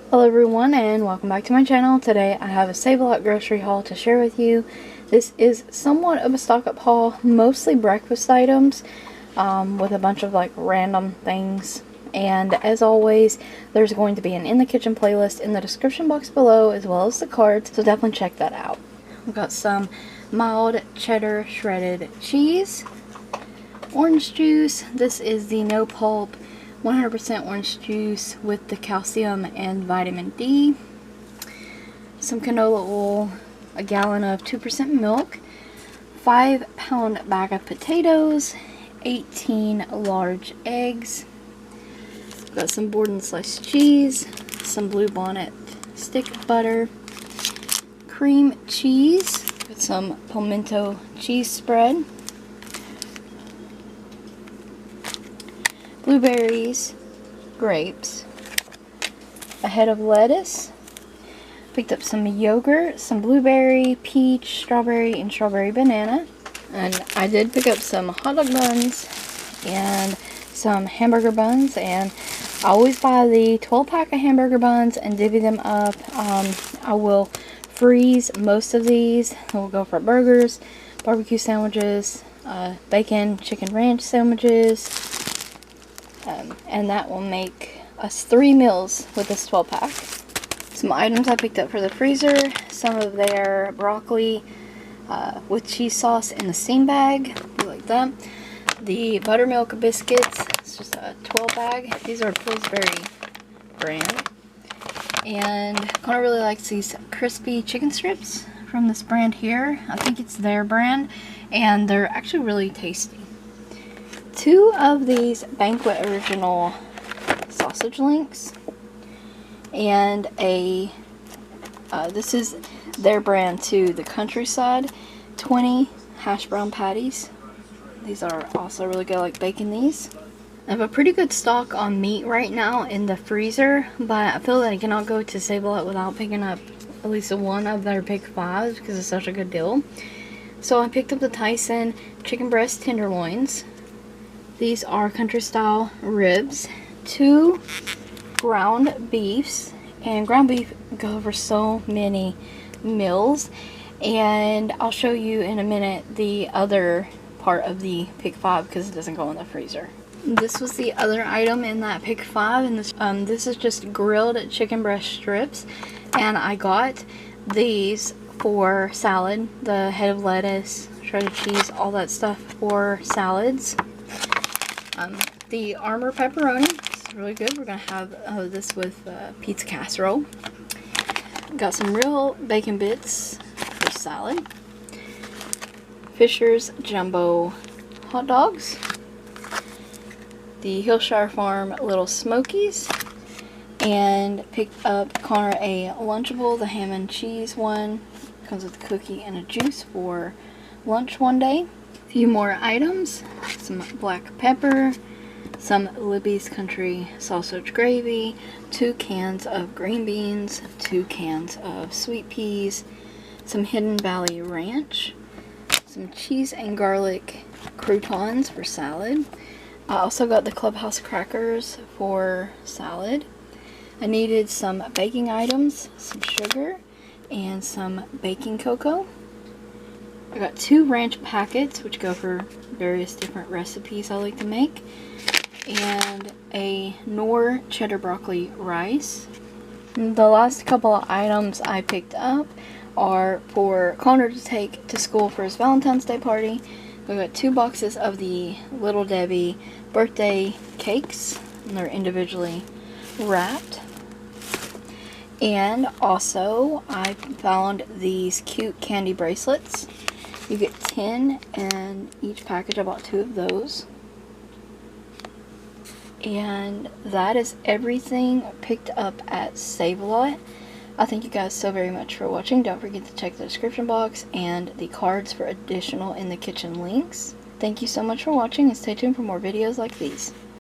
Hello everyone and welcome back to my channel. Today I have a Save-A-Lot grocery haul to share with you. This is somewhat of a stock-up haul, mostly breakfast items with a bunch of like random things. And as always, there's going to be an In the Kitchen playlist in the description box below as well as the cards, so definitely check that out. We've got some mild cheddar shredded cheese, orange juice. This is the no pulp 100% orange juice with the calcium and vitamin D, some canola oil, a gallon of 2% milk, 5-pound bag of potatoes, 18 large eggs, got some Borden sliced cheese, some Blue Bonnet stick butter, cream cheese, got some pimento cheese spread, blueberries, grapes, a head of lettuce, picked up some yogurt, some blueberry, peach, strawberry, and strawberry banana. And I did pick up some hot dog buns and some hamburger buns, and I always buy the 12-pack of hamburger buns and divvy them up. I will freeze most of these. We'll go for burgers, barbecue sandwiches, bacon, chicken ranch sandwiches. And that will make us 3 meals with this 12-pack. Some items I picked up for the freezer, some of their broccoli with cheese sauce in the steam bag, like that. The buttermilk biscuits, it's just a 12 bag. These are Pillsbury brand. And Connor really likes these crispy chicken strips from this brand here. I think it's their brand, and they're actually really tasty. 2 of these Banquet Original sausage links, and this is their brand too, the Countryside 20 hash brown patties. These are also really good. I like baking these. I have a pretty good stock on meat right now in the freezer, but I feel that I cannot go to Save-A-Lot without picking up at least one of their Big 5s because it's such a good deal. So I picked up the Tyson chicken breast tenderloins. These are country style ribs, 2 ground beefs, and ground beef go over so many meals, and I'll show you in a minute the other part of the Pick 5 because it doesn't go in the freezer. This was the other item in that Pick 5, and this is just grilled chicken breast strips, and I got these for salad, the head of lettuce, shredded cheese, all that stuff for salads. The Armour pepperoni is really good. We're going to have this with pizza casserole. Got some real bacon bits for salad. Fisher's Jumbo hot dogs. The Hillshire Farm Little Smokies. And picked up Connor a Lunchable, the ham and cheese one. Comes with a cookie and a juice for lunch one day. A few more items. Some black pepper. Some Libby's Country sausage gravy, 2 cans of green beans, 2 cans of sweet peas, some Hidden Valley Ranch, some cheese and garlic croutons for salad. I also got the Clubhouse crackers for salad. I needed some baking items, some sugar, and some baking cocoa. I got 2 ranch packets, which go for various different recipes I like to make, and a Knorr cheddar broccoli rice. The last couple of items I picked up are for Connor to take to school for his Valentine's Day party. We got 2 boxes of the Little Debbie birthday cakes, and they're individually wrapped. And also I found these cute candy bracelets. You get 10 in each package. I bought 2 of those. And that is everything picked up at Save-A-Lot. I thank you guys so very much for watching. Don't forget to check the description box and the cards for additional In the Kitchen links. Thank you so much for watching, and stay tuned for more videos like these.